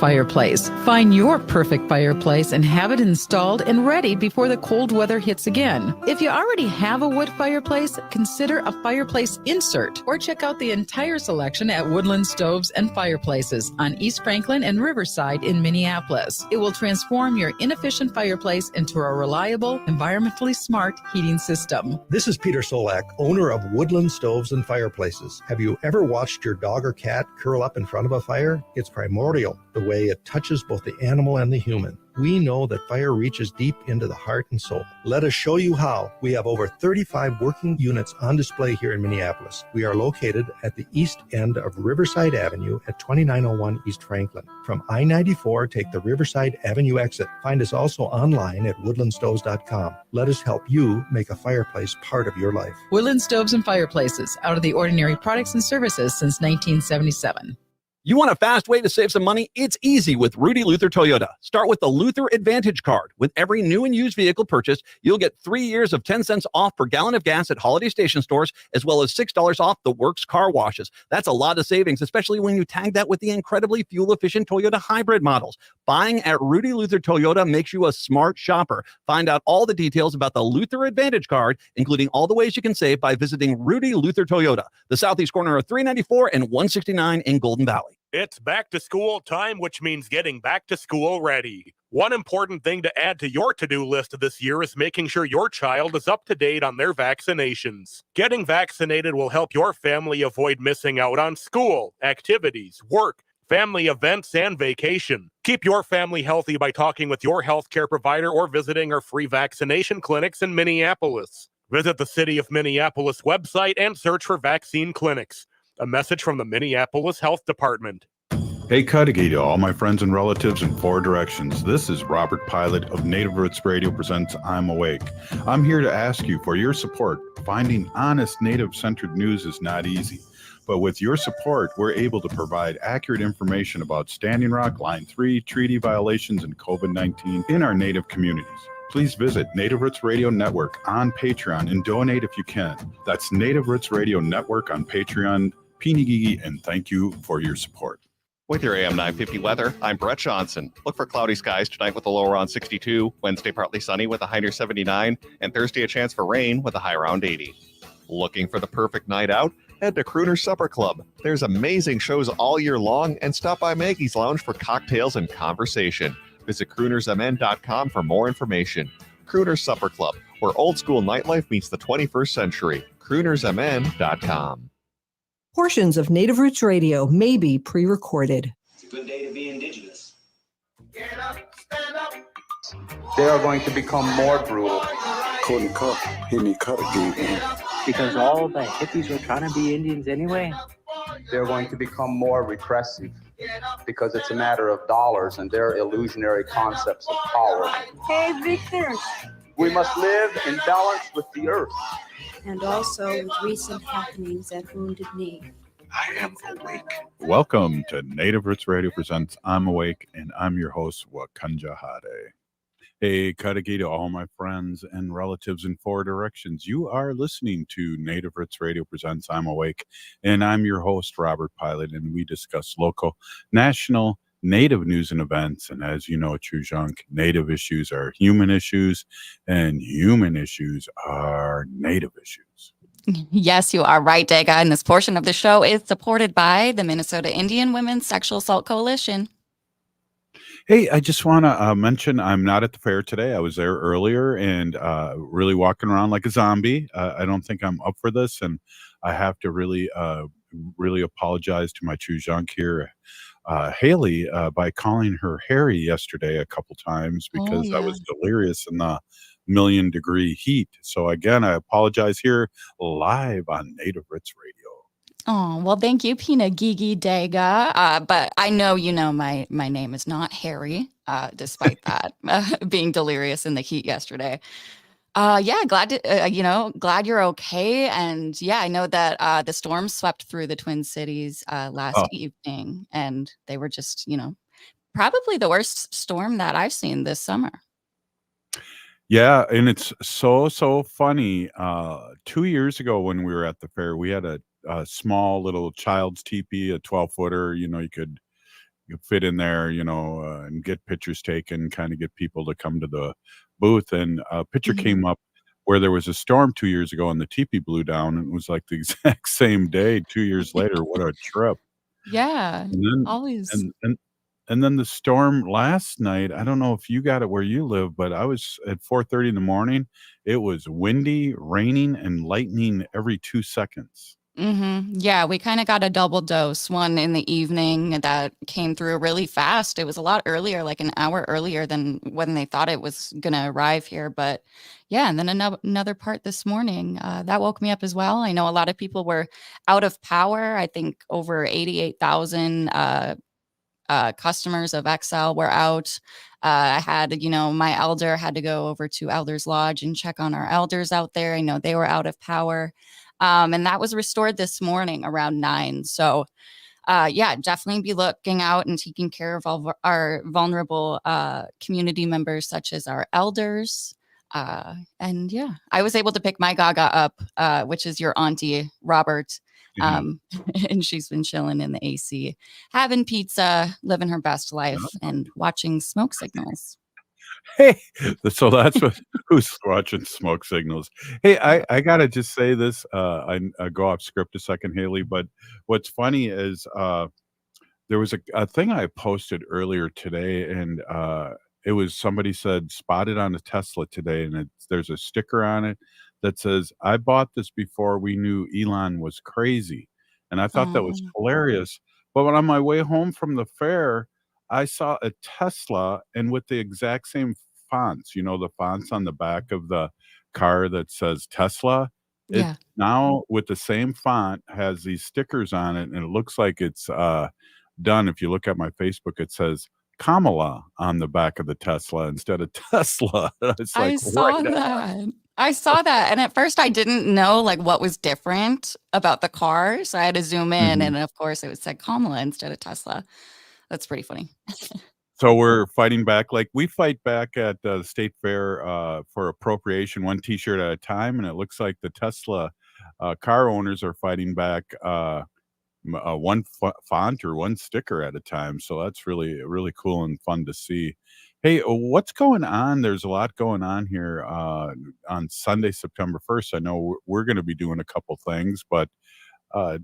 fireplace. Find your perfect fireplace and have it installed and ready before the cold weather hits again. If you already have a wood fireplace, consider a fireplace insert or check out the entire selection at Woodland Stoves and Fireplaces on East Franklin and Riverside in Minneapolis. It will transform your inefficient fireplace into a reliable, environmentally smart heating system. This is Peter Solak, owner of Woodland Stoves and Fireplaces. Have you ever watched your dog or cat curl up in front of a fire? It's primordial, the way it touches both the animal and the human. We know that fire reaches deep into the heart and soul. Let us show you how. We have over 35 working units on display here in Minneapolis. We are located at the east end of Riverside Avenue at 2901 East Franklin. From I-94, take the Riverside Avenue exit. Find us also online at woodlandstoves.com. Let us help you make a fireplace part of your life. Woodland Stoves and Fireplaces, out of the ordinary products and services since 1977. You want a fast way to save some money? It's easy with Rudy Luther Toyota. Start with the Luther Advantage Card. With every new and used vehicle purchase, you'll get 3 years of 10 cents off per gallon of gas at Holiday Station stores, as well as $6 off the Works car washes. That's a lot of savings, especially when you tag that with the incredibly fuel-efficient Toyota hybrid models. Buying at Rudy Luther Toyota makes you a smart shopper. Find out all the details about the Luther Advantage Card, including all the ways you can save by visiting Rudy Luther Toyota, the southeast corner of 394 and 169 in Golden Valley. It's back to school time, which means getting back to school ready. One important thing to add to your to-do list this year is making sure your child is up to date on their vaccinations. Getting vaccinated will help your family avoid missing out on school, activities, work, family events, and vacation. Keep your family healthy by talking with your healthcare provider or visiting our free vaccination clinics in Minneapolis. Visit the City of Minneapolis website and search for vaccine clinics. A message from the Minneapolis Health Department. Hey, Cudahy to all my friends and relatives in four directions. This is Robert Pilot of Native Roots Radio presents I'm Awake. I'm here to ask you for your support. Finding honest Native-centered news is not easy. But with your support, we're able to provide accurate information about Standing Rock, Line 3, treaty violations, and COVID-19 in our Native communities. Please visit Native Roots Radio Network on Patreon and donate if you can. That's Native Roots Radio Network on Patreon. Pinigigi, and thank you for your support. With your AM 950 weather, I'm Brett Johnson. Look for cloudy skies tonight with a low around 62, Wednesday partly sunny with a high near 79, and Thursday a chance for rain with a high around 80. Looking for the perfect night out? Head to Crooner's Supper Club. There's amazing shows all year long, and stop by Maggie's Lounge for cocktails and conversation. Visit croonersmn.com for more information. Crooner's Supper Club, where old school nightlife meets the 21st century. croonersmn.com. Portions of Native Roots Radio may be pre-recorded. It's a good day to be indigenous. Get up, stand up. They are going to become more brutal. Couldn't cut, hit me cut again. Because all the hippies were trying to be Indians anyway. They're going to become more repressive because it's a matter of dollars and their illusionary concepts of power. Hey, Victor. We must live in balance with the earth. And also with recent happenings at Wounded Knee. I am awake. Welcome to Native Roots Radio presents I'm Awake, and I'm your host, Wakanja Hade. Hey, Cudahy to all my friends and relatives in four directions. You are listening to Native Roots Radio presents I'm Awake, and I'm your host, Robert Pilot, and we discuss local, national, Native news and events. And as you know, Chujunk, Native issues are human issues, and human issues are Native issues. Yes, you are right, Dega. And this portion of the show is supported by the Minnesota Indian Women's Sexual Assault Coalition. Hey, I just want to mention I'm not at the fair today. I was there earlier and really walking around like a zombie. I don't think I'm up for this, and I have to really apologize to my Chujunk here, Haley, by calling her Harry yesterday a couple times because I was delirious in the million-degree heat. So again, I apologize here live on Native Roots Radio. Oh, well, thank you, Pina Gigi Dega. But I know my name is not Harry, despite that being delirious in the heat yesterday. Glad you're okay. And yeah, I know that the storm swept through the Twin Cities last evening, and they were just, probably the worst storm that I've seen this summer. Yeah, and it's so funny. 2 years ago when we were at the fair, we had a small little child's teepee, a 12-footer. You could fit in there, and get pictures taken, kind of get people to come to the booth. And a picture came up where there was a storm 2 years ago and the teepee blew down, and it was like the exact same day 2 years later. What a trip. Yeah, And then always. and then the storm last night, I don't know if you got it where you live, but I was at 4:30 in the morning. It was windy, raining, and lightning every 2 seconds. Yeah, we kind of got a double dose, one in the evening that came through really fast. It was a lot earlier, like an hour earlier than when they thought it was going to arrive here. But yeah, and then another part this morning that woke me up as well. I know a lot of people were out of power. I think over 88,000 customers of XL were out. I had, my elder had to go over to Elders Lodge and check on our elders out there. I know they were out of power. And that was restored this morning around 9. So, yeah, definitely be looking out and taking care of all of our vulnerable community members, such as our elders. And yeah, I was able to pick my Gaga up, which is your auntie, Robert. And she's been chilling in the AC, having pizza, living her best life, and watching smoke signals. Hey, so that's who's watching smoke signals. Hey, I gotta just say this. I go off script a second, Haley. But what's funny is there was a thing I posted earlier today, and it was somebody said spotted on a Tesla today, and there's a sticker on it that says, "I bought this before we knew Elon was crazy," and I thought that was hilarious. But when on my way home from the fair, I saw a Tesla, and with the exact same fonts, the fonts on the back of the car that says Tesla. It now with the same font has these stickers on it, and it looks like it's done. If you look at my Facebook, it says Kamala on the back of the Tesla instead of Tesla. It's like I saw that. I saw that. And at first I didn't know like what was different about the car. So I had to zoom in. And of course it said Kamala instead of Tesla. That's pretty funny. So we're fighting back like we fight back at the state fair for appropriation, one T-shirt at a time. And it looks like the Tesla car owners are fighting back one font or one sticker at a time. So that's really, really cool and fun to see. Hey, what's going on? There's a lot going on here on Sunday, September 1st. I know we're going to be doing a couple things, but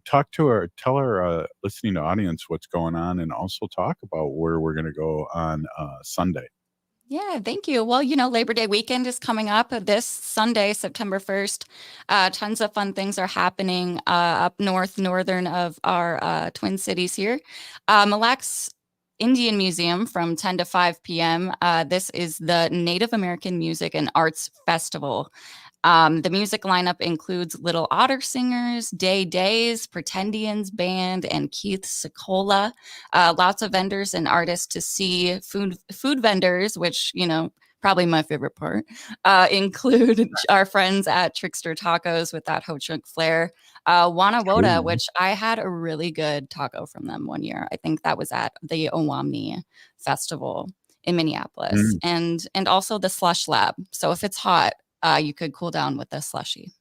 tell our listening audience what's going on, and also talk about where we're going to go on Sunday. Yeah, thank you. Well, Labor Day weekend is coming up this Sunday, September 1st. Tons of fun things are happening up northern of our Twin Cities here. Mille Lacs Indian Museum from 10 to 5 p.m. This is the Native American Music and Arts Festival. The music lineup includes Little Otter Singers, Days, Pretendians Band, and Keith Secola. Lots of vendors and artists to see. Food vendors, which, probably my favorite part, include our friends at Trickster Tacos with that Ho-Chunk flair. Wana Woda, which I had a really good taco from them one year. I think that was at the Owamni Festival in Minneapolis. And also the Slush Lab. So if it's hot, you could cool down with a slushy.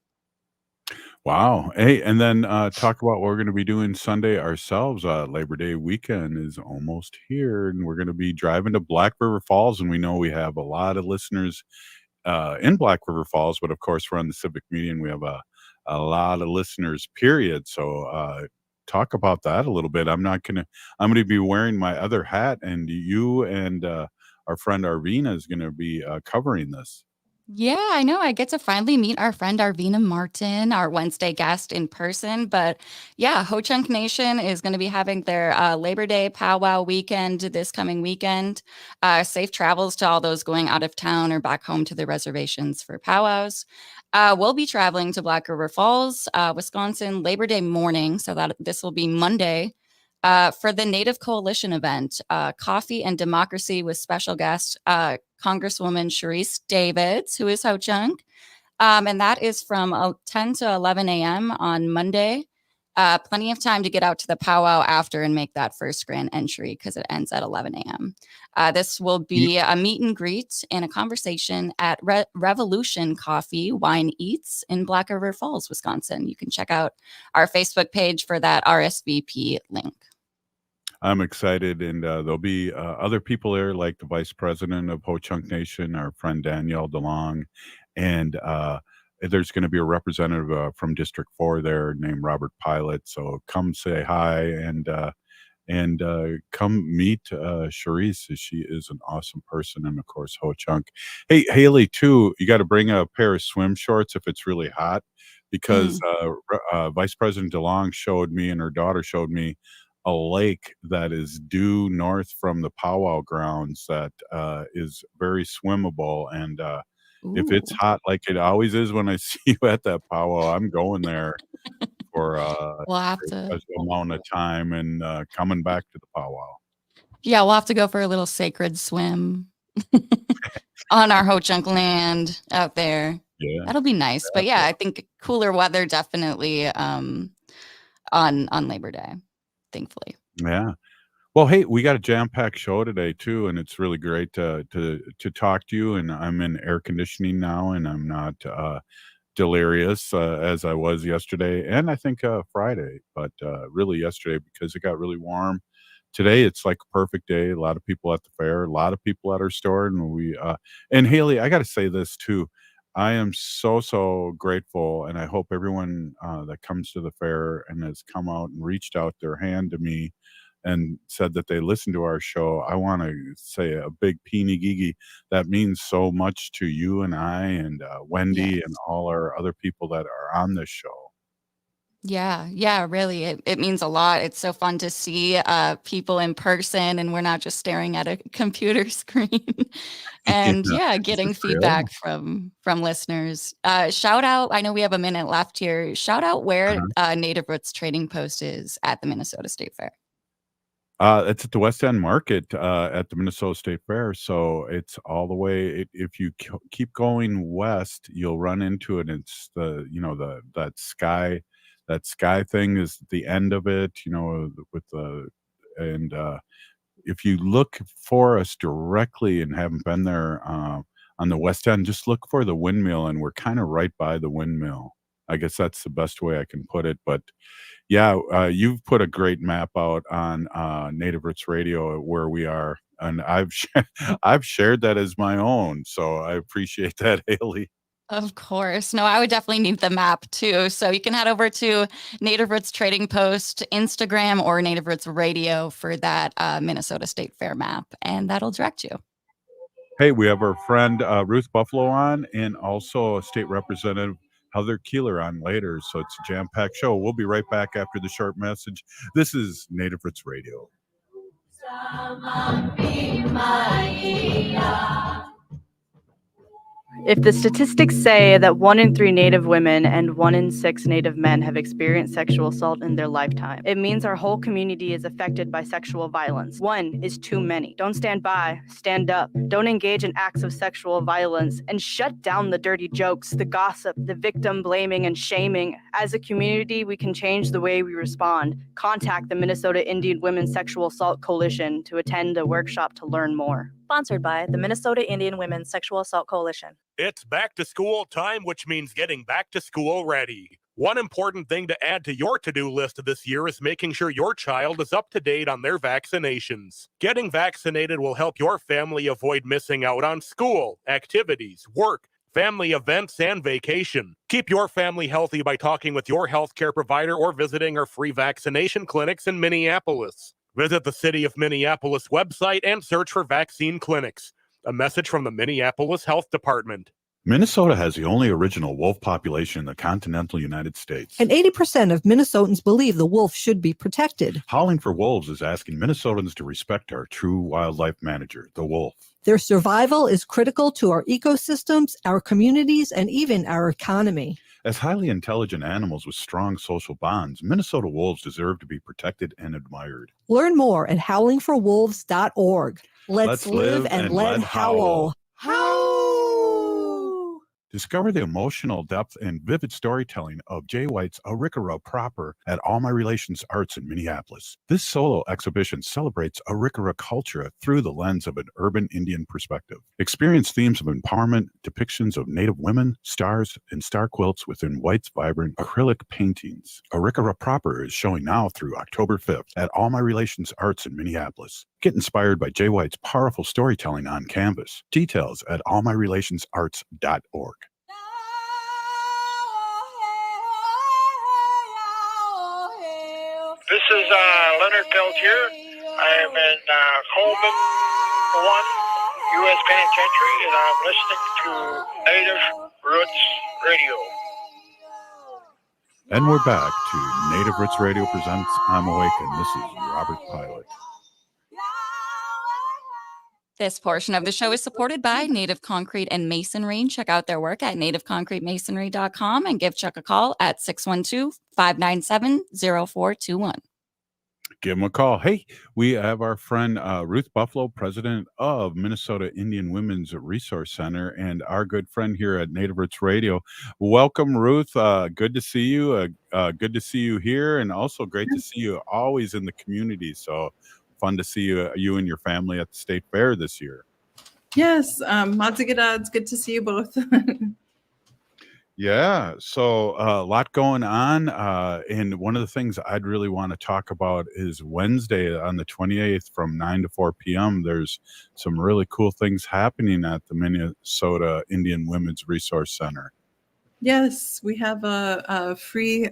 Wow. Hey, and then talk about what we're going to be doing Sunday ourselves. Labor Day weekend is almost here, and we're going to be driving to Black River Falls. And we know we have a lot of listeners in Black River Falls, but of course we're on the Civic Media, and we have a lot of listeners, period. So talk about that a little bit. I'm going to be wearing my other hat, and you and our friend Arvina is going to be covering this. Yeah, I know. I get to finally meet our friend Arvina Martin, our Wednesday guest, in person. But yeah, Ho-Chunk Nation is going to be having their Labor Day powwow weekend this coming weekend. Safe travels to all those going out of town or back home to the reservations for powwows. We'll be traveling to Black River Falls, Wisconsin, Labor Day morning. So that this will be Monday. For the Native Coalition event, Coffee and Democracy with special guest Congresswoman Sharice Davids, who is Ho-Chunk. And that is from 10 to 11 a.m. on Monday. Plenty of time to get out to the powwow after and make that first grand entry because it ends at 11 a.m. This will be a meet and greet and a conversation at Revolution Coffee Wine Eats in Black River Falls, Wisconsin. You can check out our Facebook page for that RSVP link. I'm excited, and there'll be other people there, like the vice president of Ho Chunk Nation, our friend Danielle DeLong, and there's going to be a representative from District 4 there named Robert Pilot. So come say hi and come meet Charisse. She is an awesome person, and of course Ho Chunk. Hey Haley, too, you got to bring a pair of swim shorts if it's really hot, because Vice President DeLong showed me, and her daughter showed me, a lake that is due north from the powwow grounds that is very swimmable. And if it's hot like it always is when I see you at that powwow, I'm going there for We'll have a to. special amount of time and coming back to the powwow. Yeah, we'll have to go for a little sacred swim on our Ho Chunk land out there. Yeah, that'll be nice. But yeah, I think cooler weather definitely on Labor Day, thankfully. Yeah. Well, hey, we got a jam-packed show today too, and it's really great to talk to you. And I'm in air conditioning now, and I'm not delirious as I was yesterday, and I think Friday, but really yesterday because it got really warm. Today it's like a perfect day. A lot of people at the fair, a lot of people at our store, and we and Haley, I got to say this too. I am so grateful, and I hope everyone that comes to the fair and has come out and reached out their hand to me and said that they listened to our show. I want to say a big peeny gigi. That means so much to you and I and Wendy and all our other people that are on this show. Yeah, really. It means a lot. It's so fun to see people in person, and we're not just staring at a computer screen. And getting feedback from listeners. Shout out, I know we have a minute left here. Shout out where Native Roots Trading Post is at the Minnesota State Fair. It's at the West End Market at the Minnesota State Fair. So it's all the way. If you keep going west, you'll run into it. It's that sky thing is the end of it. If you look for us directly and haven't been there on the West End, just look for the windmill, and we're kind of right by the windmill. I guess that's the best way I can put it. But yeah, you've put a great map out on Native Roots Radio where we are, and I've shared that as my own. So I appreciate that, Haley. Of course. No, I would definitely need the map too. So you can head over to Native Roots Trading Post, Instagram, or Native Roots Radio for that Minnesota State Fair map, and that'll direct you. Hey, we have our friend Ruth Buffalo on, and also State Representative Heather Keeler on later. So it's a jam-packed show. We'll be right back after the short message. This is Native Roots Radio. If the statistics say that 1 in 3 Native women and 1 in 6 Native men have experienced sexual assault in their lifetime, it means our whole community is affected by sexual violence. 1 is too many. Don't stand by, stand up. Don't engage in acts of sexual violence, and shut down the dirty jokes, the gossip, the victim blaming and shaming. As a community, we can change the way we respond. Contact the Minnesota Indian Women's Sexual Assault Coalition to attend a workshop to learn more. Sponsored by the Minnesota Indian Women's Sexual Assault Coalition. It's back to school time, which means getting back to school ready. One important thing to add to your to-do list this year is making sure your child is up to date on their vaccinations. Getting vaccinated will help your family avoid missing out on school, activities, work, family events, and vacation. Keep your family healthy by talking with your healthcare provider or visiting our free vaccination clinics in Minneapolis. Visit the City of Minneapolis website and search for vaccine clinics. A message from the Minneapolis Health Department. Minnesota has the only original wolf population in the continental United States. And 80% of Minnesotans believe the wolf should be protected. Howling for Wolves is asking Minnesotans to respect our true wildlife manager, the wolf. Their survival is critical to our ecosystems, our communities, and even our economy. As highly intelligent animals with strong social bonds, Minnesota wolves deserve to be protected and admired. Learn more at howlingforwolves.org. Let's live and let howl. Howl! Discover the emotional depth and vivid storytelling of Jay White's Arikara Proper at All My Relations Arts in Minneapolis. This solo exhibition celebrates Arikara culture through the lens of an urban Indian perspective. Experience themes of empowerment, depictions of Native women, stars, and star quilts within White's vibrant acrylic paintings. Arikara Proper is showing now through October 5th at All My Relations Arts in Minneapolis. Get inspired by Jay White's powerful storytelling on canvas. Details at allmyrelationsarts.org. This is Leonard Peltier. I am in Coleman 1 U.S. Penitentiary, and I'm listening to Native Roots Radio. And we're back to Native Roots Radio presents I'm Awake, and this is Robert Pilot. This portion of the show is supported by Native Concrete and Masonry. Check out their work at nativeconcretemasonry.com and give Chuck a call at 612-597-0421. Give them a call. Hey, we have our friend Ruth Buffalo, president of Minnesota Indian Women's Resource Center, and our good friend here at Native Roots Radio. Welcome, Ruth. Good to see you. Good to see you here, and also great to see you always in the community. So fun to see you and your family at the state fair this year. Yes, Madzigada, it's good to see you both. Yeah, so a lot going on, and one of the things I'd really want to talk about is Wednesday on the 28th from 9 to 4 p.m. There's some really cool things happening at the Minnesota Indian Women's Resource Center. Yes, we have a free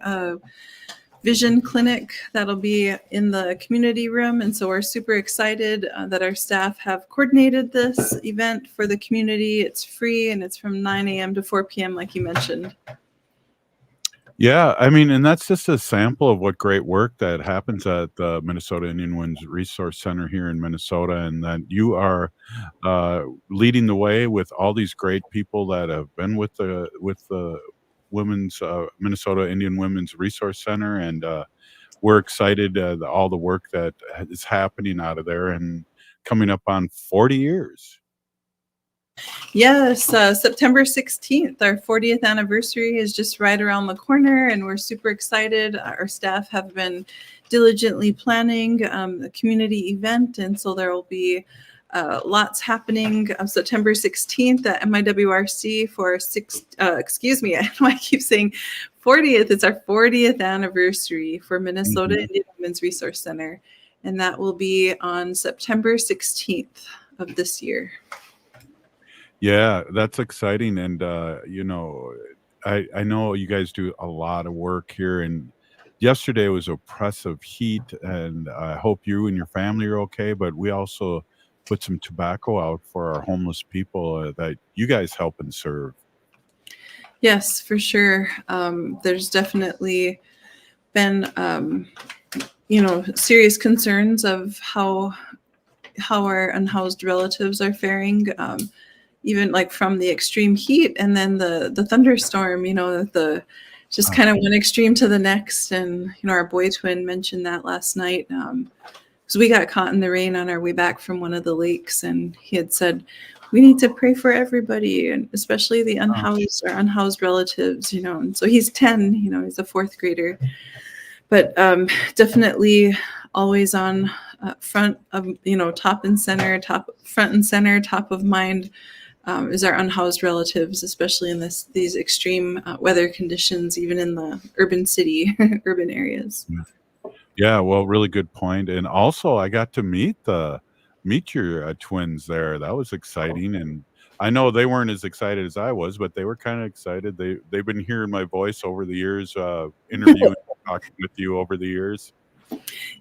vision clinic that'll be in the community room, and so we're super excited that our staff have coordinated this event for the community. It's free, and it's from 9 a.m. to 4 p.m. like you mentioned. Yeah, I mean, and that's just a sample of what great work that happens at the Minnesota Indian Women's Resource Center here in Minnesota, and that you are leading the way with all these great people that have been with the Women's Minnesota Indian Women's Resource Center, and we're excited all the work that is happening out of there and coming up on 40 years. Yes, September 16th, our 40th anniversary is just right around the corner, and we're super excited. Our staff have been diligently planning a community event, and so there will be lots happening September 16th at MIWRC for I keep saying 40th. It's our 40th anniversary for Minnesota Indian Women's Resource Center, and that will be on September 16th of this year. Yeah, that's exciting. And, you know, I know you guys do a lot of work here, and yesterday was oppressive heat, and I hope you and your family are okay, but we also put some tobacco out for our homeless people that you guys help and serve. Yes, for sure. There's definitely been, serious concerns of how our unhoused relatives are faring, even like from the extreme heat and then the thunderstorm, just kind of one extreme to the next. And, our boy twin mentioned that last night. Because we got caught in the rain on our way back from one of the lakes, and he had said, we need to pray for everybody, and especially the unhoused relatives, and so he's 10, he's a fourth grader, but definitely always on front of, front and center, top of mind is our unhoused relatives, especially in these extreme weather conditions, even in the urban areas. Yeah, well, really good point. And also, I got to meet your twins there. That was exciting, and I know they weren't as excited as I was, but they were kind of excited. They've been hearing my voice over the years, interviewing, talking with you over the years.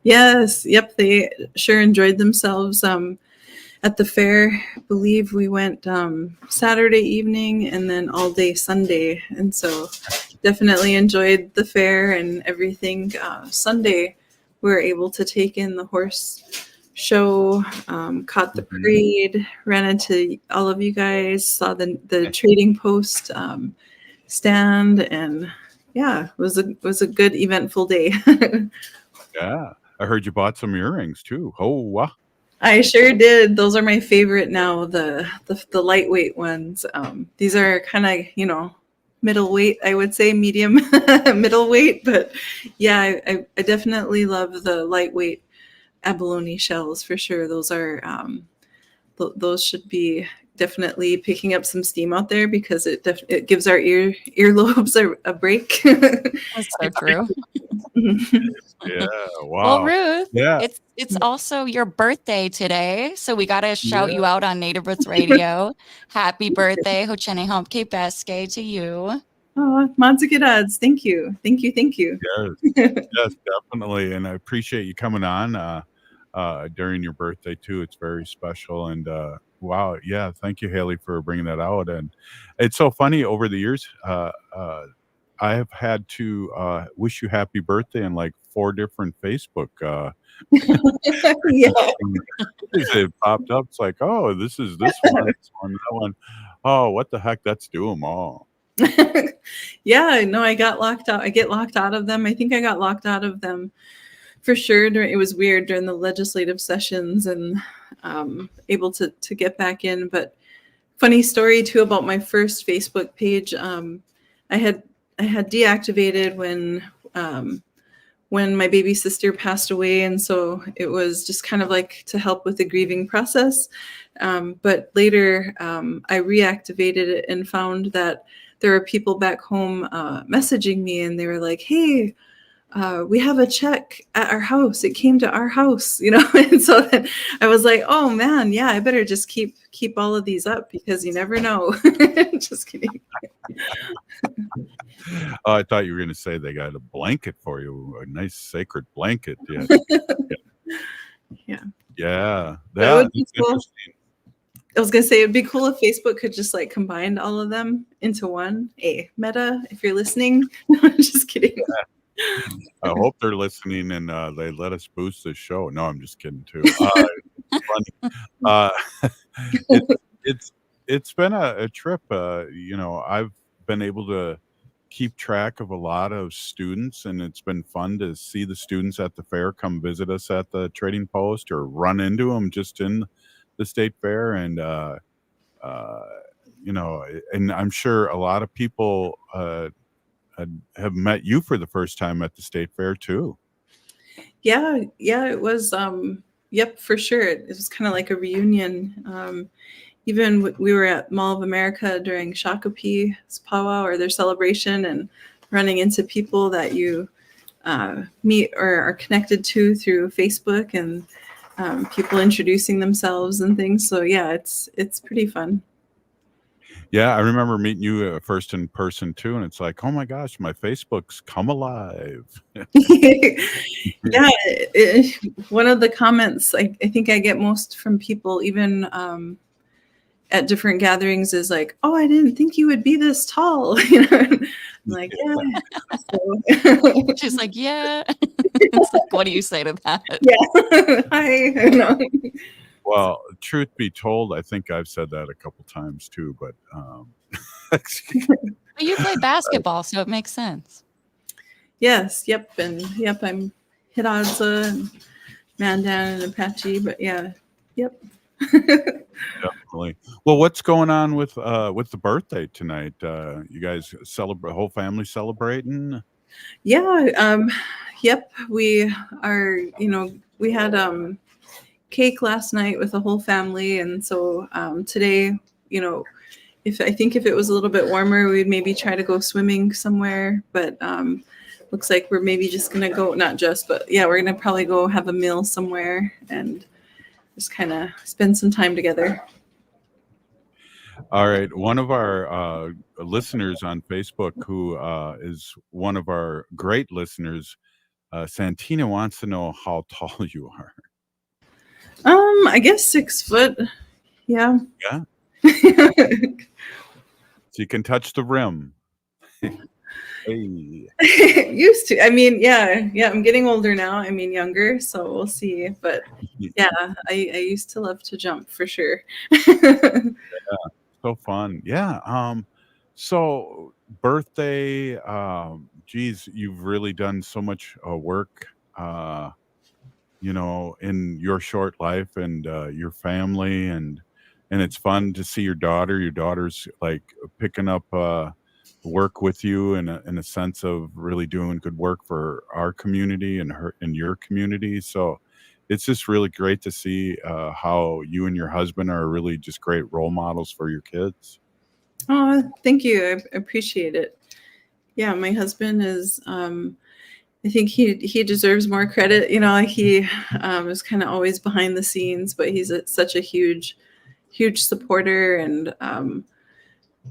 Yes, yep, they sure enjoyed themselves at the fair. I believe we went Saturday evening and then all day Sunday, and so definitely enjoyed the fair and everything. Sunday, we were able to take in the horse show, caught the parade, ran into all of you guys, saw the trading post stand, and yeah, it was a good eventful day. Yeah, I heard you bought some earrings too. Oh, wow. I sure did. Those are my favorite now, the lightweight ones. These are kind of, middleweight, I would say, medium middleweight. But yeah, I definitely love the lightweight abalone shells for sure. Those are those should be definitely picking up some steam out there because it gives our earlobes a break. That's so true. Yeah. Well, Wow. Ruth, Yeah. it's also your birthday today, so we gotta shout you out on Native Roots Radio. Happy birthday, Hochene Humpke Beske to you. Oh, Matsukirads. Thank you. Thank you. Thank you. Yes, definitely. And I appreciate you coming on during your birthday too. It's very special. And wow, yeah, thank you, Haley, for bringing that out. And it's so funny over the years. I have had to wish you happy birthday in like 4 different Facebook. Yeah. It popped up. It's like, oh, this is this one, this one, that one. Oh, what the heck? Let's do them all. Yeah, no, I got locked out. I get locked out of them. I think I got locked out of them for sure. It was weird during the legislative sessions and able to get back in. But funny story too about my first Facebook page. I had deactivated when my baby sister passed away, and so it was just kind of like to help with the grieving process. But later, I reactivated it and found that there were people back home messaging me, and they were like, "Hey, we have a check at our house. It came to our house," And so then I was like, "Oh man, yeah, I better just keep all of these up because you never know." Just kidding. Oh, I thought you were going to say they got a blanket for you, a nice sacred blanket. Yeah. Yeah. Yeah. That would be That's cool. interesting. I was gonna say it'd be cool if Facebook could just like combine all of them into one. Hey, Meta, if you're listening, just kidding. I hope they're listening and they let us boost this show. No, I'm just kidding too. It's been a trip. I've been able to keep track of a lot of students, and it's been fun to see the students at the fair come visit us at the trading post or run into them just in the state fair. And and I'm sure a lot of people have met you for the first time at the state fair too. Yeah, it was yep, for sure. It was kind of like a reunion. Even we were at Mall of America during Shakopee's powwow or their celebration, and running into people that you meet or are connected to through Facebook, and people introducing themselves and things. So yeah, it's pretty fun. Yeah, I remember meeting you first in person too, and it's like, oh my gosh, my Facebook's come alive. Yeah, one of the comments I think I get most from people, even at different gatherings, is like, "Oh, I didn't think you would be this tall." I'm like, yeah. She's like, yeah. It's like, what do you say to that? Yeah. Hi. No. Well, truth be told, I think I've said that a couple times too, but But you play basketball, so it makes sense. Yes. Yep. And yep, I'm Hidatsa and Mandan and Apache, but yeah. Yep. Definitely. Well, what's going on with the birthday tonight? You guys celebrate, whole family celebrating? Yeah. Yep. We are. We had cake last night with the whole family, and so today, if it was a little bit warmer, we'd maybe try to go swimming somewhere. But looks like we're maybe just gonna go. Not just, but yeah, we're gonna probably go have a meal somewhere and just kind of spend some time together. All right. One of our listeners on Facebook, who is one of our great listeners, Santina, wants to know how tall you are. I guess 6 foot. Yeah. Yeah. So you can touch the rim. Hey. Used to. I mean, yeah. I'm getting older now. I mean, younger, so we'll see. But yeah, I used to love to jump for sure. Yeah, so fun. Yeah. So birthday. Geez, you've really done so much work in your short life and your family, and it's fun to see your daughter. Your daughter's like picking up work with you in a sense of really doing good work for our community and your community. So it's just really great to see how you and your husband are really just great role models for your kids. Oh, thank you. I appreciate it. Yeah, my husband is, I think he deserves more credit. He is kind of always behind the scenes, but he's such a huge supporter, and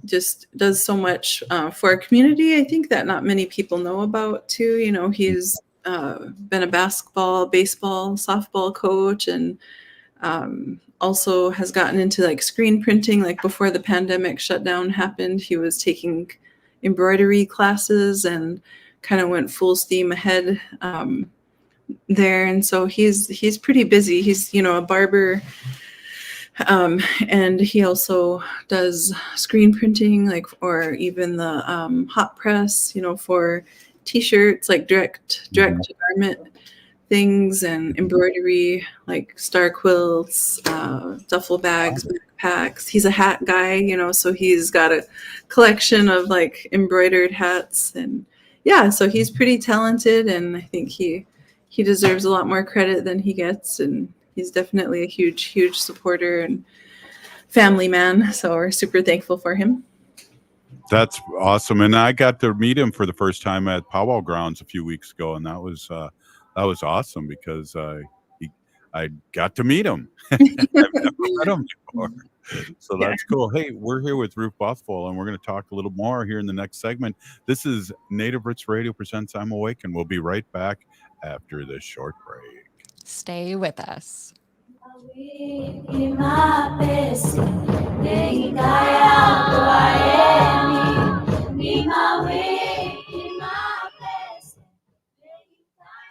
just does so much for our community. I think that not many people know about too. He's been a basketball, baseball, softball coach, and also has gotten into like screen printing. Like before the pandemic shutdown happened, he was taking embroidery classes and kind of went full steam ahead there. And so he's pretty busy. He's a barber. And he also does screen printing, or even the hot press, for T-shirts, like direct to garment things, and embroidery, like star quilts, duffel bags, backpacks. He's a hat guy, so he's got a collection of like embroidered hats, and yeah, so he's pretty talented, and I think he deserves a lot more credit than he gets, and he's definitely a huge supporter and family man. So we're super thankful for him. That's awesome. And I got to meet him for the first time at Powwow Grounds a few weeks ago. And that was awesome because I got to meet him. I've never met him before. So that's cool. Hey, we're here with Ruth Buffalo, and we're going to talk a little more here in the next segment. This is Native Roots Radio presents I'm Awake, and we'll be right back after this short break. Stay with us.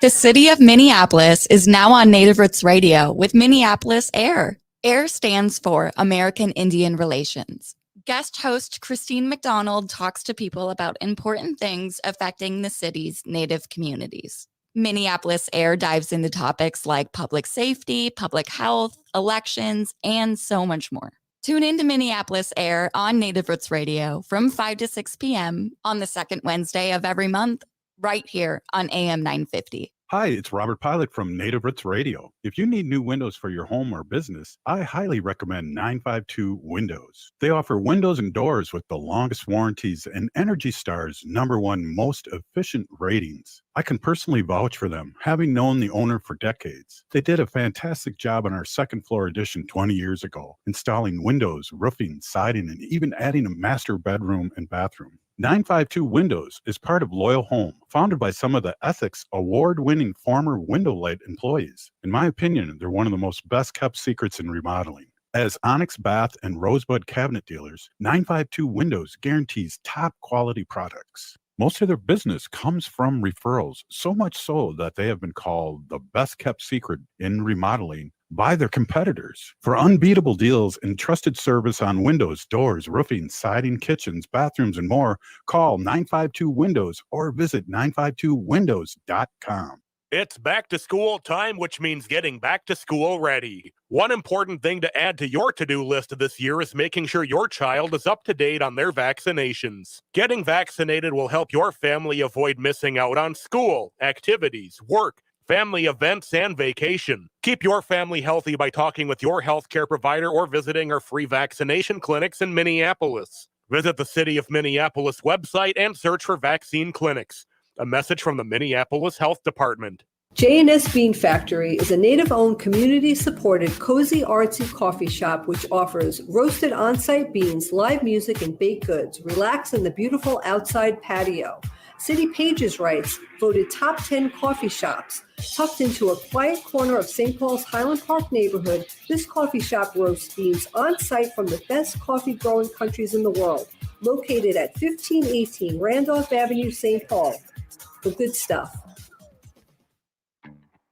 The city of Minneapolis is now on Native Roots Radio with Minneapolis AIR. AIR stands for American Indian Relations. Guest host Christine McDonald talks to people about important things affecting the city's Native communities. Minneapolis AIR dives into topics like public safety, public health, elections, and so much more. Tune in to Minneapolis AIR on Native Roots Radio from 5 to 6 p.m. on the second Wednesday of every month, right here on AM 950. Hi, it's Robert Pilot from Native Roots Radio. If you need new windows for your home or business, I highly recommend 952 Windows. They offer windows and doors with the longest warranties and Energy Star's #1 most efficient ratings. I can personally vouch for them, having known the owner for decades. They did a fantastic job on our second floor addition 20 years ago, installing windows, roofing, siding, and even adding a master bedroom and bathroom. 952 Windows is part of Loyal Home, founded by some of the Ethics award-winning former Window Light employees. In my opinion, they're one of the most best-kept secrets in remodeling. As Onyx Bath and Rosebud cabinet dealers, 952 Windows guarantees top-quality products. Most of their business comes from referrals, so much so that they have been called the best-kept secret in remodeling by their competitors. For unbeatable deals and trusted service on windows, doors, roofing, siding, kitchens, bathrooms, and more, call 952 Windows or visit 952windows.com. It's back to school time, which means getting back to school ready. One important thing to add to your to-do list this year is making sure your child is up to date on their vaccinations. Getting vaccinated will help your family avoid missing out on school, activities, work, family events, and vacation. Keep your family healthy by talking with your healthcare provider or visiting our free vaccination clinics in Minneapolis. Visit the City of Minneapolis website and search for vaccine clinics. A message from the Minneapolis Health Department. J&S Bean Factory is a Native-owned, community-supported, cozy, artsy coffee shop which offers roasted on-site beans, live music, and baked goods. Relax in the beautiful outside patio. City Pages writes, voted top 10 coffee shops. Tucked into a quiet corner of St. Paul's Highland Park neighborhood, this coffee shop roasts beans on-site from the best coffee-growing countries in the world. Located at 1518 Randolph Avenue, St. Paul. The good stuff.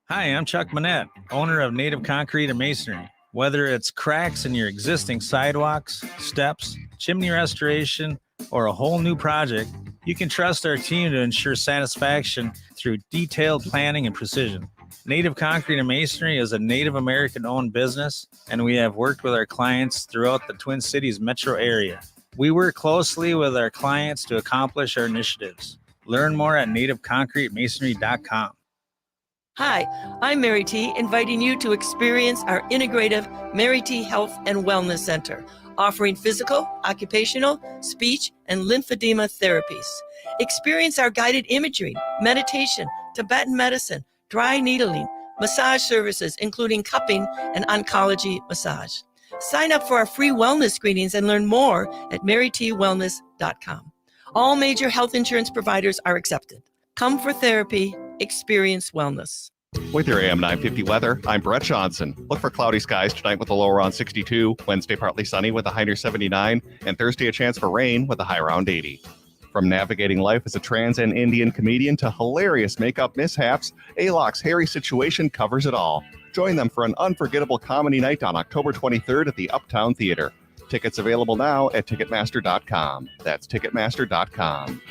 Hi, I'm Chuck Manette, owner of Native Concrete and Masonry. Whether it's cracks in your existing sidewalks, steps, chimney restoration, or a whole new project, you can trust our team to ensure satisfaction through detailed planning and precision. Native Concrete and Masonry is a Native American-owned business, and we have worked with our clients throughout the Twin Cities metro area. We work closely with our clients to accomplish our initiatives. Learn more at nativeconcretemasonry.com. Hi, I'm Mary T, inviting you to experience our integrative Mary T Health and Wellness Center, offering physical, occupational, speech, and lymphedema therapies. Experience our guided imagery, meditation, Tibetan medicine, dry needling, massage services, including cupping and oncology massage. Sign up for our free wellness screenings and learn more at marytwellness.com. All major health insurance providers are accepted. Come for therapy, experience wellness. With your AM 950 weather, I'm Brett Johnson. Look for cloudy skies tonight with a low around 62, Wednesday partly sunny with a high near 79, and Thursday a chance for rain with a high around 80. From navigating life as a trans and Indian comedian to hilarious makeup mishaps, ALOC's hairy situation covers it all. Join them for an unforgettable comedy night on October 23rd at the Uptown Theater. Tickets available now at Ticketmaster.com. That's Ticketmaster.com.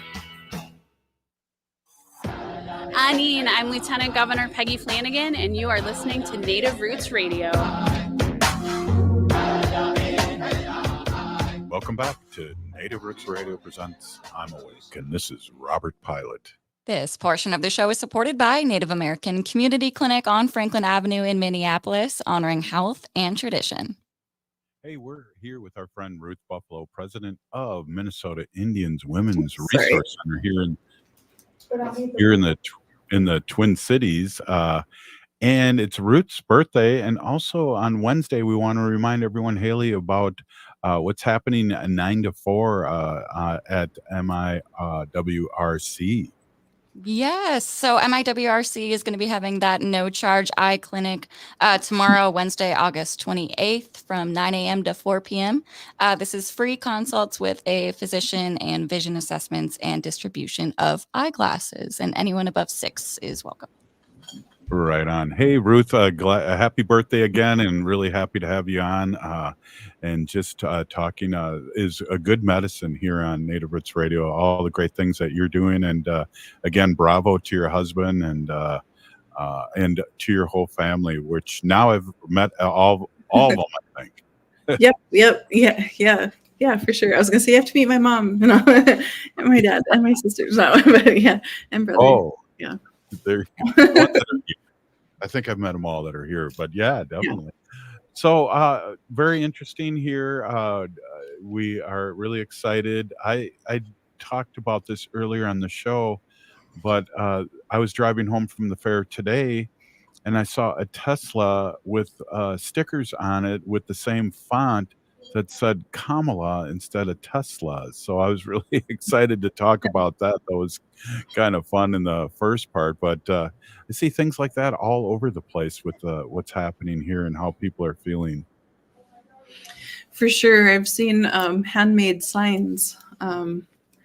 Anine, I'm Lieutenant Governor Peggy Flanagan, and you are listening to Native Roots Radio. Welcome back to Native Roots Radio presents I'm Awake, and this is Robert Pilot. This portion of the show is supported by Native American Community Clinic on Franklin Avenue in Minneapolis, honoring health and tradition. Hey, we're here with our friend Ruth Buffalo, president of Minnesota Indians Women's Resource Center here in the Twin Cities. And it's Ruth's birthday. And also on Wednesday, we want to remind everyone, Haley, about what's happening 9 to 4 at MIWRC. Yes. So MIWRC is going to be having that no charge eye clinic tomorrow, Wednesday, August 28th from 9 a.m. to 4 p.m. This is free consults with a physician and vision assessments and distribution of eyeglasses. And anyone above 6 is welcome. Right on. Hey, Ruth, happy birthday again, and really happy to have you on. And just talking is a good medicine here on Native Roots Radio, all the great things that you're doing. And again, bravo to your husband and to your whole family, which now I've met all of them, I think. Yep. Yeah, for sure. I was going to say, you have to meet my mom, and my dad and my sisters. No, but yeah, and brother. Oh, yeah. I think I've met them all that are here, but yeah, definitely. Yeah. So very interesting here. We are really excited. I talked about this earlier on the show, but I was driving home from the fair today, and I saw a Tesla with stickers on it with the same font that said Kamala instead of Tesla. So I was really excited to talk about that. That was kind of fun in the first part, but I see things like that all over the place with what's happening here and how people are feeling. For sure. I've seen handmade signs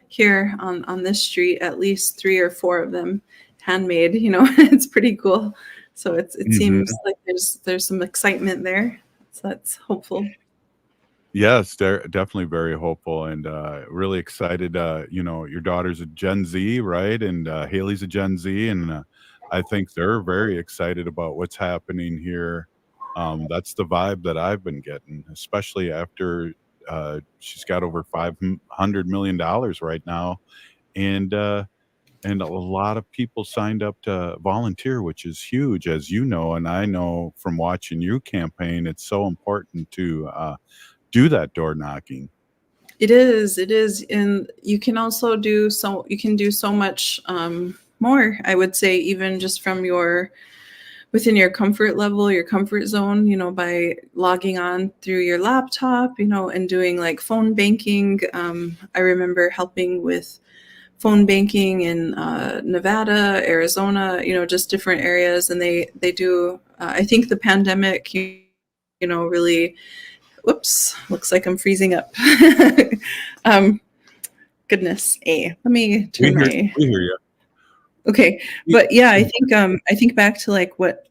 here on this street, at least 3 or 4 of them handmade. It's pretty cool. So it seems like there's some excitement there. So that's hopeful. Yes, they're definitely very hopeful and really excited. Your daughter's a Gen Z, right? And Haley's a Gen Z, and I think they're very excited about what's happening here. That's the vibe that I've been getting, especially after she's got over $500 million right now, and a lot of people signed up to volunteer, which is huge, as you know, and I know from watching you campaign. It's so important to do that door knocking. It is, and you can also do so much more, I would say, even just from within your comfort level, your comfort zone, by logging on through your laptop, and doing like phone banking. I remember helping with phone banking in Nevada, Arizona, just different areas, and they do. I think the pandemic, really. Whoops, looks like I'm freezing up. Goodness, let me turn we hear you. Okay, but yeah, I think back to like what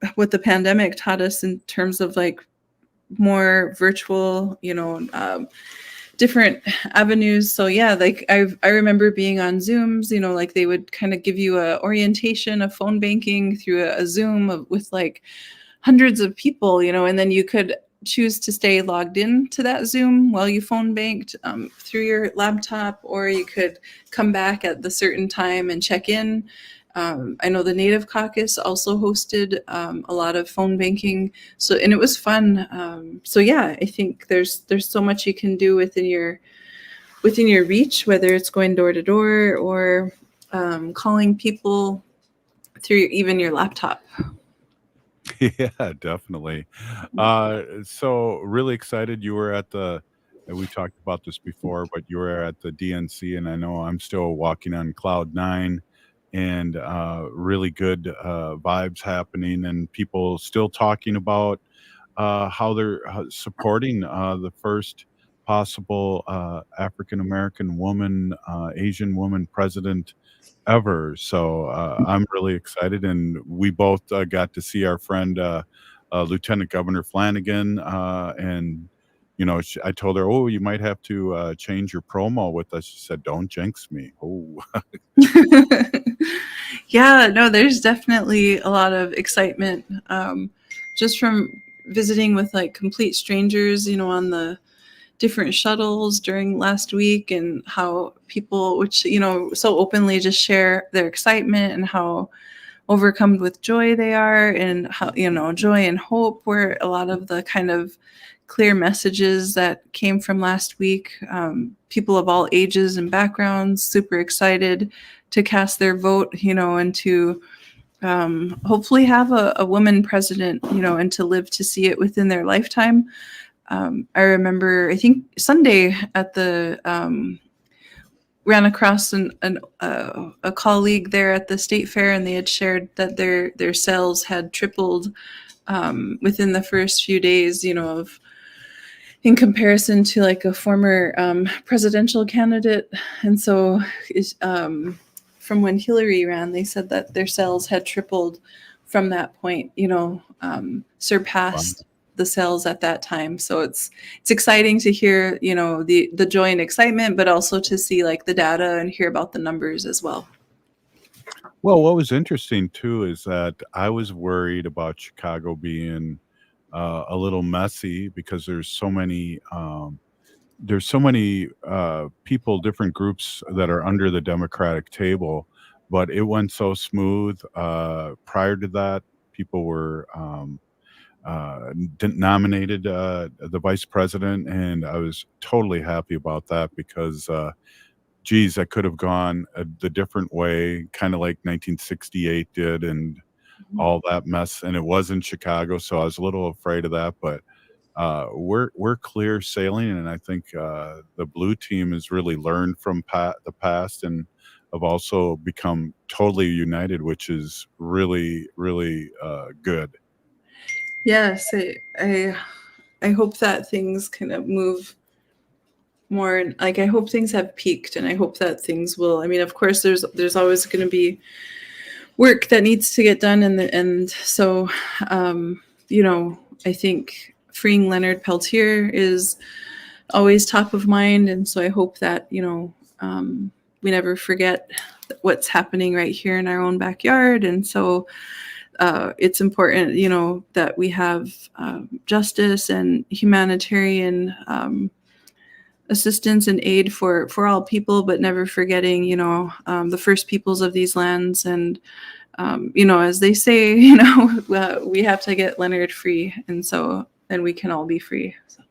the pandemic taught us in terms of like more virtual, different avenues. So yeah, like I remember being on Zooms, like they would kind of give you a orientation of phone banking through a Zoom with like hundreds of people, and then you could choose to stay logged in to that Zoom while you phone banked through your laptop, or you could come back at the certain time and check in. I know the Native Caucus also hosted a lot of phone banking, and it was fun. So yeah, I think there's so much you can do within your reach, whether it's going door to door or calling people through even your laptop. Yeah, definitely. So really excited you were at we talked about this before, but you were at the DNC, and I know I'm still walking on cloud nine, and really good vibes happening, and people still talking about how they're supporting the first possible African American woman, Asian woman president ever. So I'm really excited, and we both got to see our friend Lieutenant Governor Flanagan, and I told her, "Oh, you might have to change your promo with us." She said, "Don't jinx me." Oh, Yeah, no, there's definitely a lot of excitement just from visiting with like complete strangers, on the different shuttles during last week, and how people, which, so openly just share their excitement and how overcome with joy they are, and how, joy and hope were a lot of the kind of clear messages that came from last week. People of all ages and backgrounds, super excited to cast their vote, and to hopefully have a woman president, and to live to see it within their lifetime. I remember, I think Sunday at the ran across a colleague there at the state fair, and they had shared that their sales had tripled within the first few days, of in comparison to like a former presidential candidate. And so from when Hillary ran, they said that their sales had tripled from that point, surpassed the sales at that time. So it's exciting to hear, the joy and excitement, but also to see like the data and hear about the numbers as well. well, what was interesting too is that I was worried about Chicago being a little messy because there's so many people, different groups that are under the Democratic table, but it went so smooth. Prior to that, people were nominated the vice president, and I was totally happy about that because, geez, I could have gone the different way, kind of like 1968 did, and all that mess. And it was in Chicago, so I was a little afraid of that, but we're clear sailing, and I think the blue team has really learned from the past, and have also become totally united, which is really, really good. Yes, I hope that things kind of move more, like I hope things have peaked, and I hope that things will. I mean, of course, there's always going to be work that needs to get done, and so I think freeing Leonard Peltier is always top of mind, and so I hope that we never forget what's happening right here in our own backyard. And so it's important, that we have justice and humanitarian assistance and aid for all people, but never forgetting, the first peoples of these lands. And, as they say, we have to get Leonard free. And so then we can all be free. So.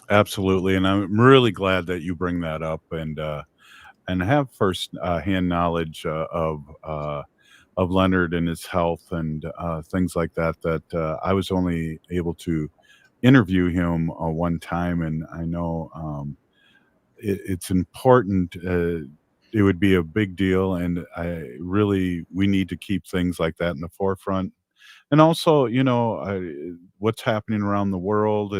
Absolutely, and I'm really glad that you bring that up, and have first hand knowledge of Leonard and his health, and things like that. That I was only able to interview him one time, and I know it's important. It would be a big deal, and we need to keep things like that in the forefront. And also, what's happening around the world,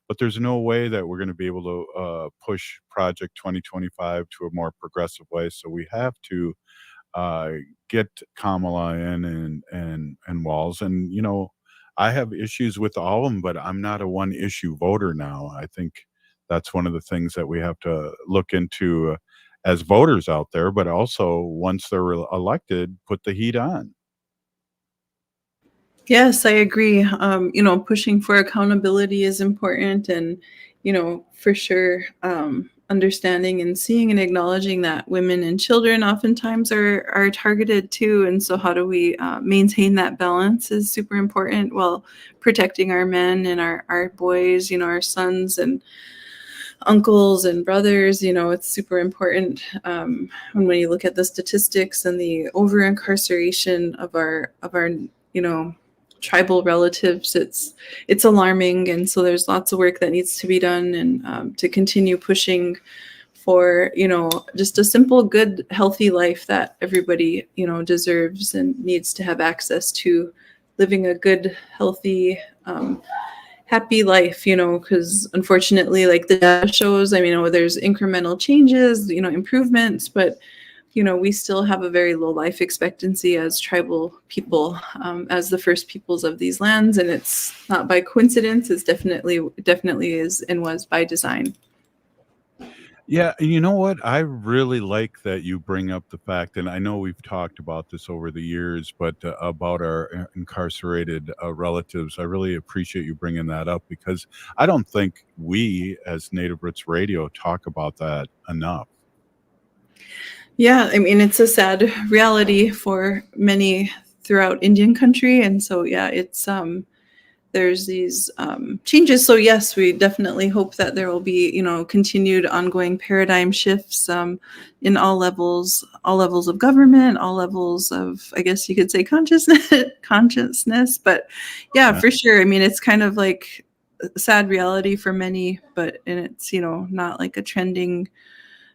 but there's no way that we're going to be able to push Project 2025 to a more progressive way. So we have to get Kamala in, and Walz. And I have issues with all of them, but I'm not a one issue voter now. I think that's one of the things that we have to look into as voters out there, but also once they're elected, put the heat on. Yes, I agree. Pushing for accountability is important, and for sure, understanding and seeing and acknowledging that women and children oftentimes are targeted too. And so, how do we maintain that balance is super important while protecting our men and our boys, our sons and uncles and brothers. It's super important. When you look at the statistics and the over incarceration of our tribal relatives, it's alarming. And so there's lots of work that needs to be done, and to continue pushing for just a simple, good, healthy life that everybody deserves and needs to have access to, living a good, healthy, happy life, because unfortunately, like the data shows, there's incremental changes, improvements, but we still have a very low life expectancy as tribal people, as the first peoples of these lands, and it's not by coincidence. It's definitely is and was by design. Yeah, you know what? I really like that you bring up the fact, and I know we've talked about this over the years, but about our incarcerated relatives. I really appreciate you bringing that up, because I don't think we, as Native Roots Radio, talk about that enough. Yeah, it's a sad reality for many throughout Indian country, and so it's there's these changes. So yes, we definitely hope that there will be continued ongoing paradigm shifts in all levels of government, all levels of, I guess you could say, consciousness. But yeah, for sure. It's kind of like a sad reality for many, and it's not like a trending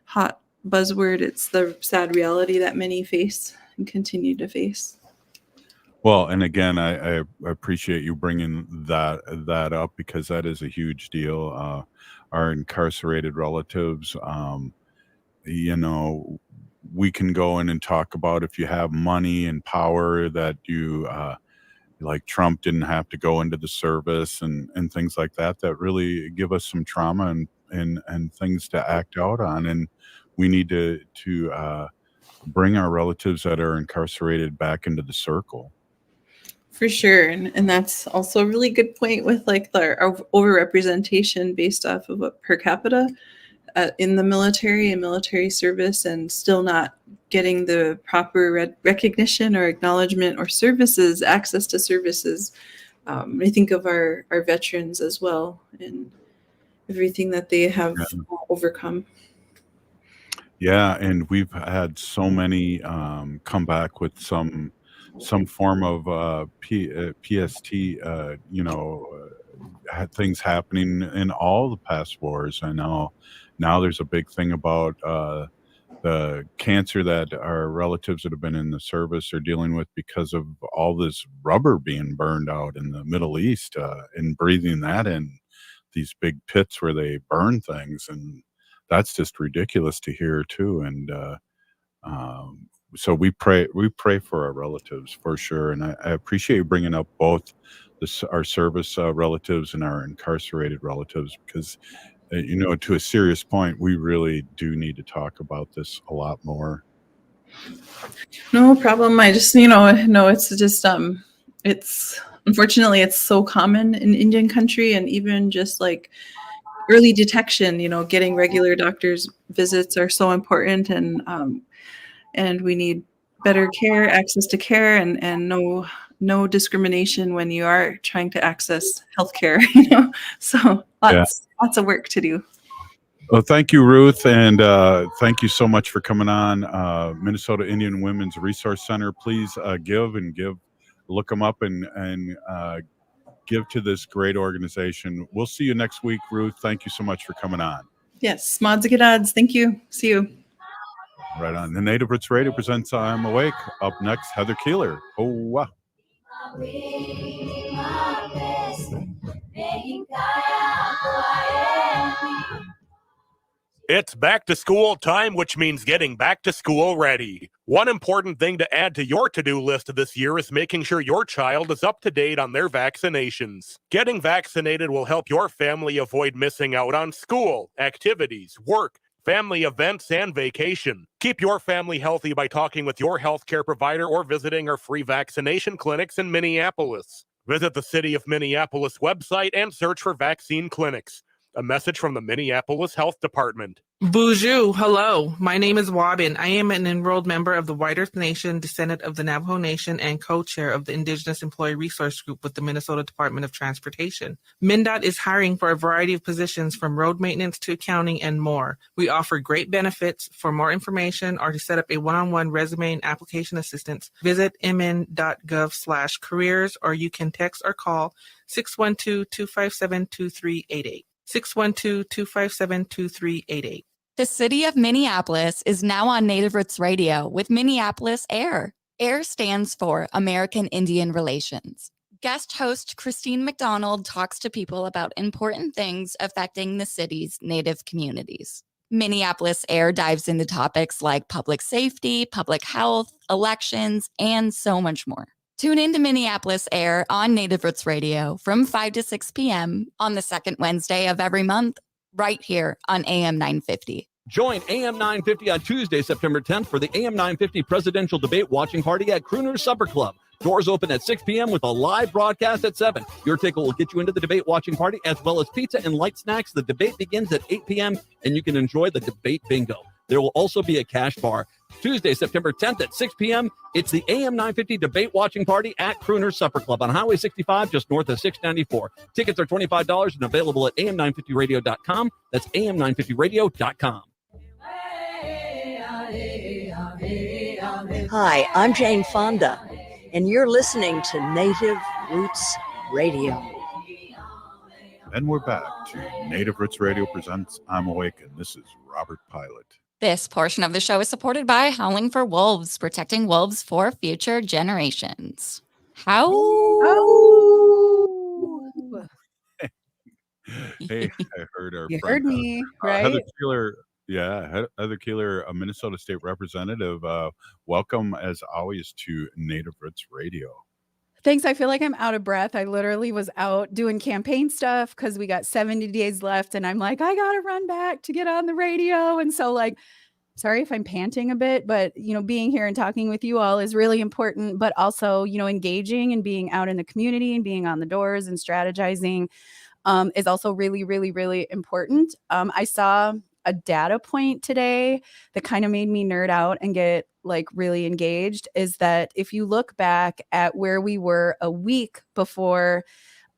hot buzzword. It's the sad reality that many face and continue to face. Well, and again, I appreciate you bringing that up, because that is a huge deal. Our incarcerated relatives, we can go in and talk about, if you have money and power, that you like Trump didn't have to go into the service, and things like that really give us some trauma and things to act out on. And we need to bring our relatives that are incarcerated back into the circle. For sure. And that's also a really good point with like our overrepresentation based off of what per capita in the military and military service, and still not getting the proper recognition or acknowledgement or services, access to services. I think of our veterans as well, and everything that they have overcome. Yeah, and we've had so many come back with some form of PST, had things happening in all the past wars. I know now there's a big thing about the cancer that our relatives that have been in the service are dealing with, because of all this rubber being burned out in the Middle East, and breathing that in these big pits where they burn things. And that's just ridiculous to hear too. And so we pray for our relatives for sure. And I appreciate you bringing up both our service relatives and our incarcerated relatives, because to a serious point, we really do need to talk about this a lot more. No problem. I just no, it's just it's unfortunately it's so common in Indian country, and even just like early detection, getting regular doctor's visits are so important, and we need better care, access to care, and no discrimination when you are trying to access healthcare. So lots of work to do. Well, thank you, Ruth, and thank you so much for coming on. Minnesota Indian Women's Resource Center. Please look them up and give to this great organization. We'll see you next week, Ruth. Thank you so much for coming on. Yes, mods and gods. Thank you. See you. Right on. The Native Roots Radio presents I'm Awake. Up next, Heather Keeler. Oh, wow. It's back to school time, which means getting back to school ready. One important thing to add to your to-do list this year is making sure your child is up to date on their vaccinations. Getting vaccinated will help your family avoid missing out on school, activities, work, family events, and vacation. Keep your family healthy by talking with your healthcare provider or visiting our free vaccination clinics in Minneapolis. Visit the City of Minneapolis website and search for vaccine clinics. A message from the Minneapolis Health Department. Bonjour, hello. My name is Wabin. I am an enrolled member of the White Earth Nation, descendant of the Navajo Nation, and co-chair of the Indigenous Employee Resource Group with the Minnesota Department of Transportation. MnDOT is hiring for a variety of positions from road maintenance to accounting and more. We offer great benefits. For more information or to set up a one-on-one resume and application assistance, visit mn.gov/careers, or you can text or call 612-257-2388. 612-257-2388. The city of Minneapolis is now on Native Roots Radio with Minneapolis AIR. AIR stands for American Indian Relations. Guest host Christine McDonald talks to people about important things affecting the city's Native communities. Minneapolis AIR dives into topics like public safety, public health, elections, and so much more. Tune in to Minneapolis AIR on Native Roots Radio from 5 to 6 p.m. on the second Wednesday of every month, right here on AM 950. Join AM 950 on Tuesday, September 10th for the AM 950 Presidential Debate Watching Party at Crooner's Supper Club. Doors open at 6 p.m. with a live broadcast at 7. Your ticket will get you into the debate watching party as well as pizza and light snacks. The debate begins at 8 p.m. and you can enjoy the debate bingo. There will also be a cash bar. Tuesday, September 10th at 6 p.m., it's the AM 950 Debate Watching Party at Crooner's Supper Club on Highway 65, just north of 694. Tickets are $25 and available at am950radio.com. That's am950radio.com. Hi, I'm Jane Fonda, and you're listening to Native Roots Radio. And we're back to Native Roots Radio presents I'm Awake, and this is Robert Pilot. This portion of the show is supported by Howling for Wolves, protecting wolves for future generations. How? Hey, I heard our You friend, heard me, right? Heather Keeler. Yeah, Heather Keeler, a Minnesota State Representative. Welcome, as always, to Native Roots Radio. Thanks. I feel like I'm out of breath. I literally was out doing campaign stuff because we got 70 days left. And I'm like, I got to run back to get on the radio. And so, like, sorry if I'm panting a bit, but, being here and talking with you all is really important. But also, engaging and being out in the community and being on the doors and strategizing is also really, really, really important. I saw a data point today that kind of made me nerd out and get really engaged, is that if you look back at where we were a week before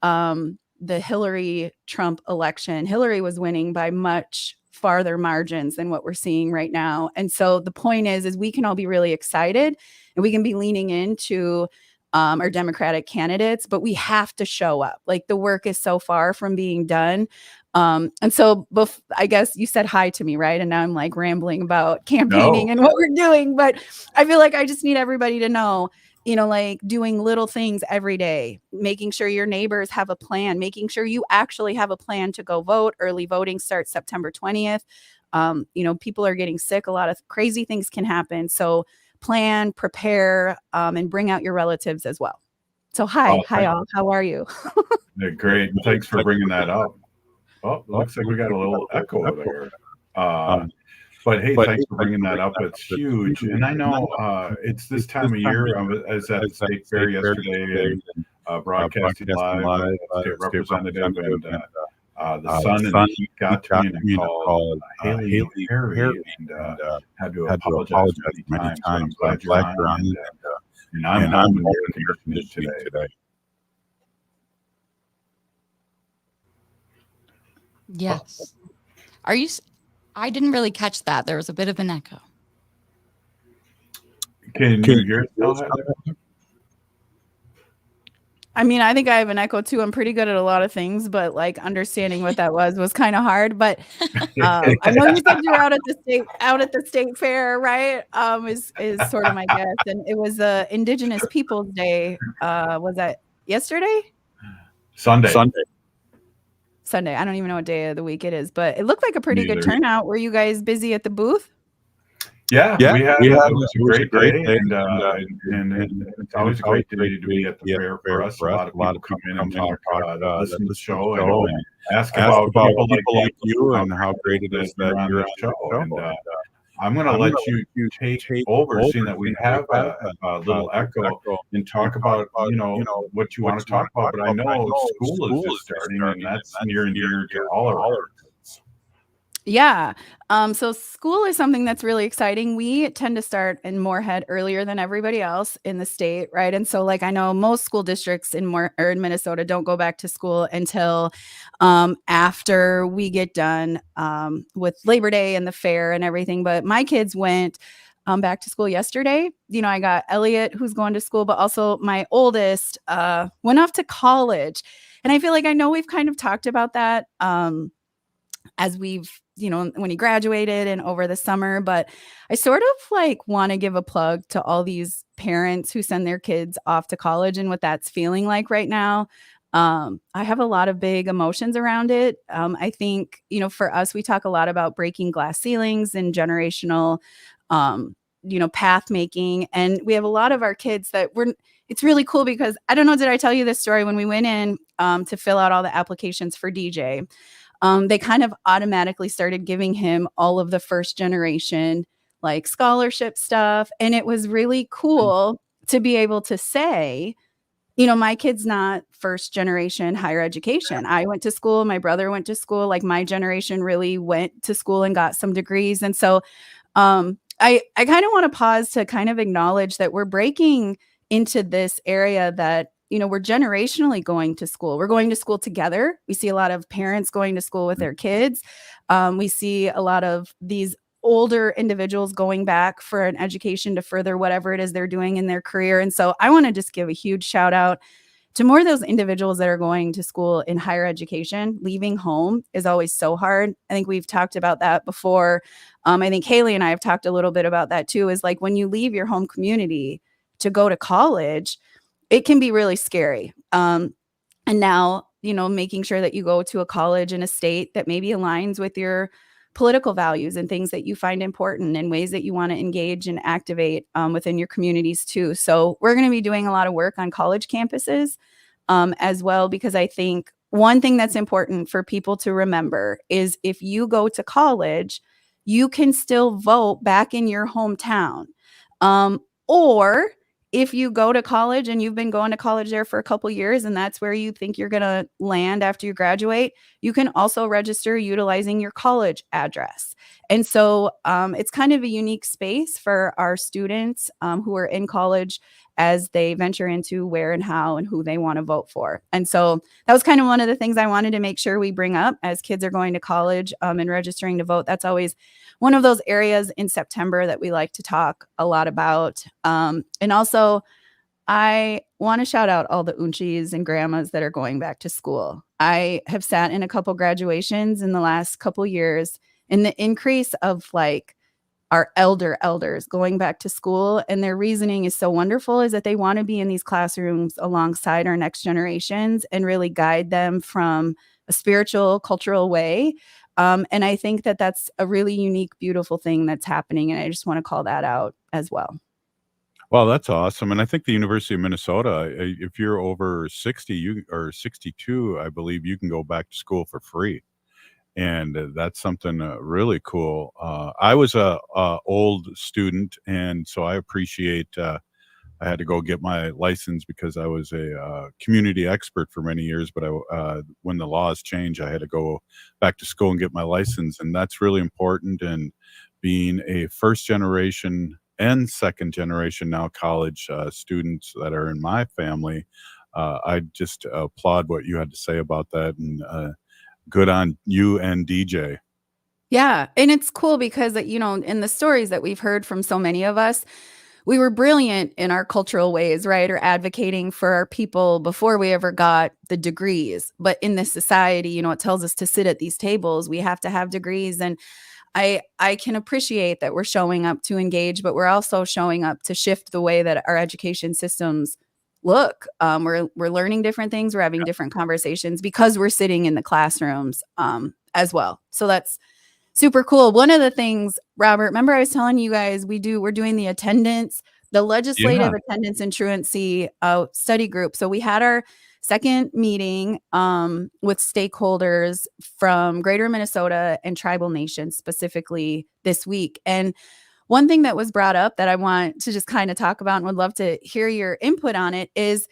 the Hillary Trump election, Hillary was winning by much farther margins than what we're seeing right now. And so the point is we can all be really excited and we can be leaning into our Democratic candidates, but we have to show up. The work is so far from being done. And so I guess you said hi to me, right? And now I'm rambling about campaigning and what we're doing, but I feel like I just need everybody to know, doing little things every day, making sure your neighbors have a plan, making sure you actually have a plan to go vote. Early voting starts September 20th. People are getting sick. A lot of crazy things can happen. So plan, prepare, and bring out your relatives as well. So hi all. How are you? Great. Thanks for bringing that up. Oh, looks like we got a little echo over there. But hey, thanks for bringing that up. It's huge. And I know it's this time of year. I was at the state fair yesterday and broadcasting live, state representative, and the sun and the heat got to me and called Haley Harry and had to apologize many times. So I'm glad you're on. And I'm in the air conditioning today. Yes. I didn't really catch that. There was a bit of an echo. Can you hear it? I mean, I think I have an echo too. I'm pretty good at a lot of things, but understanding what that was kind of hard. But I know you said you were out at the state fair, right? Is sort of my guess. And it was Indigenous Peoples Day. Was that yesterday? Sunday. Sunday. I don't even know what day of the week it is, but it looked like a pretty good Neither. turnout. Were you guys busy at the booth? Yeah, Yeah, we had it it was a great day, and it's always a great day to be at the fair for us. A lot of people come in and talk, listen to the show, and ask about people like you and how great it is that you're on the show. And I'm going to let you take over, seeing that we have a little echo, and talk about what you want to talk about. But I know school is just starting, and that's near and dear to all of our. Yeah. So school is something that's really exciting. We tend to start in Moorhead earlier than everybody else in the state, right? And so, like, I know most school districts in Minnesota don't go back to school until after we get done with Labor Day and the fair and everything. But my kids went back to school yesterday. I got Elliot, who's going to school, but also my oldest went off to college. And I feel like I know we've kind of talked about that as we've, when he graduated and over the summer, but I sort of like want to give a plug to all these parents who send their kids off to college and what that's feeling like right now. I have a lot of big emotions around it. I think, for us, we talk a lot about breaking glass ceilings and generational, path making. And we have a lot of our kids that it's really cool because I don't know, did I tell you this story when we went in to fill out all the applications for DJ? They kind of automatically started giving him all of the first generation like scholarship stuff. And it was really cool to be able to say, my kid's not first generation higher education. I went to school, my brother went to school, like my generation really went to school and got some degrees. And so I kind of want to pause to kind of acknowledge that we're breaking into this area that we're generationally going to school. We're going to school together. We see a lot of parents going to school with their kids. We see a lot of these older individuals going back for an education to further whatever it is they're doing in their career. And so I want to just give a huge shout out to more of those individuals that are going to school in higher education. Leaving home is always so hard. I think we've talked about that before. I think Haley and I have talked a little bit about that too, is like when you leave your home community to go to college, it can be really scary. And now, making sure that you go to a college in a state that maybe aligns with your political values and things that you find important and ways that you want to engage and activate within your communities too. So we're going to be doing a lot of work on college campuses as well, because I think one thing that's important for people to remember is if you go to college, you can still vote back in your hometown. Or if you go to college and you've been going to college there for a couple years and that's where you think you're going to land after you graduate, you can also register utilizing your college address. And so it's kind of a unique space for our students who are in college as they venture into where and how and who they want to vote for. And so that was kind of one of the things I wanted to make sure we bring up as kids are going to college and registering to vote. That's always one of those areas in September that we like to talk a lot about. And also, I want to shout out all the unchies and grandmas that are going back to school. I have sat in a couple graduations in the last couple years, and the increase of like our elders going back to school, and their reasoning is so wonderful, is that they want to be in these classrooms alongside our next generations and really guide them from a spiritual, cultural way. And I think that that's a really unique, beautiful thing that's happening. And I just want to call that out as well. Well, that's awesome. And I think the University of Minnesota, if you're over 60 or 62, I believe you can go back to school for free. And that's something really cool. I was a old student, and so I appreciate I had to go get my license because I was a community expert for many years. But when the laws changed, I had to go back to school and get my license. And that's really important. And being a first generation and second generation now college students that are in my family, I just applaud what you had to say about that. And good on you and DJ. Yeah. And it's cool because, in the stories that we've heard from so many of us, we were brilliant in our cultural ways, right? Or advocating for our people before we ever got the degrees. But in this society, it tells us to sit at these tables. We have to have degrees. And I can appreciate that we're showing up to engage, but we're also showing up to shift the way that our education systems look, we're learning different things. We're having different conversations because we're sitting in the classrooms as well. So that's super cool. One of the things, Robert, remember I was telling you guys we're doing the attendance, the legislative attendance and truancy study group. So we had our second meeting with stakeholders from Greater Minnesota and tribal nations specifically this week. And one thing that was brought up that I want to just kind of talk about and would love to hear your input on it is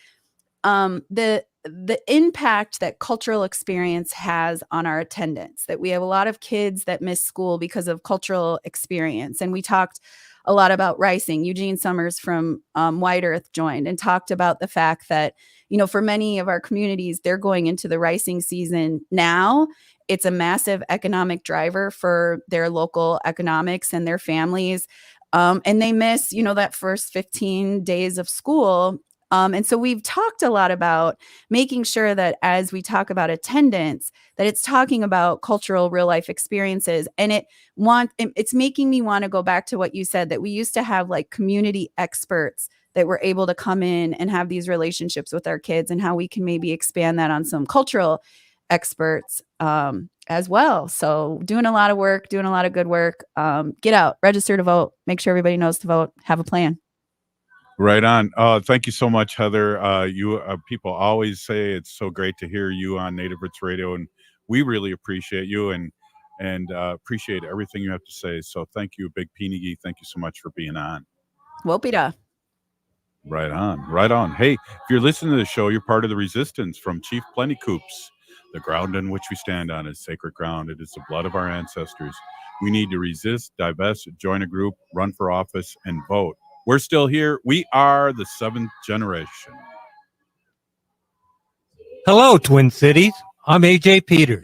the impact that cultural experience has on our attendance, that we have a lot of kids that miss school because of cultural experience. And we talked a lot about ricing. Eugene Summers from White Earth joined and talked about the fact that, you know, for many of our communities, they're going into the ricing season now. It's a massive economic driver for their local economics and their families. And they miss, you know, that first 15 days of school. And so we've talked a lot about making sure that as we talk about attendance, that it's talking about cultural real life experiences. And it's making me want to go back to what you said, that we used to have like community experts that were able to come in and have these relationships with our kids, and how we can maybe expand that on some cultural experts as well. So doing a lot of work, doing a lot of good work. Get out, register to vote, make sure everybody knows to vote, have a plan. Right on. Thank you so much, Heather. You people always say it's so great to hear you on Native Roots Radio, and we really appreciate you and appreciate everything you have to say. So thank you, Big Peenigi. Thank you so much for being on. Wopida. Right on. Right on. Hey, if you're listening to the show, you're part of the resistance from Chief Plenty Coops. The ground on which we stand on is sacred ground. It is the blood of our ancestors. We need to resist, divest, join a group, run for office, and vote. We're still here. We are the 7th generation. Hello, Twin Cities. I'm AJ Peters.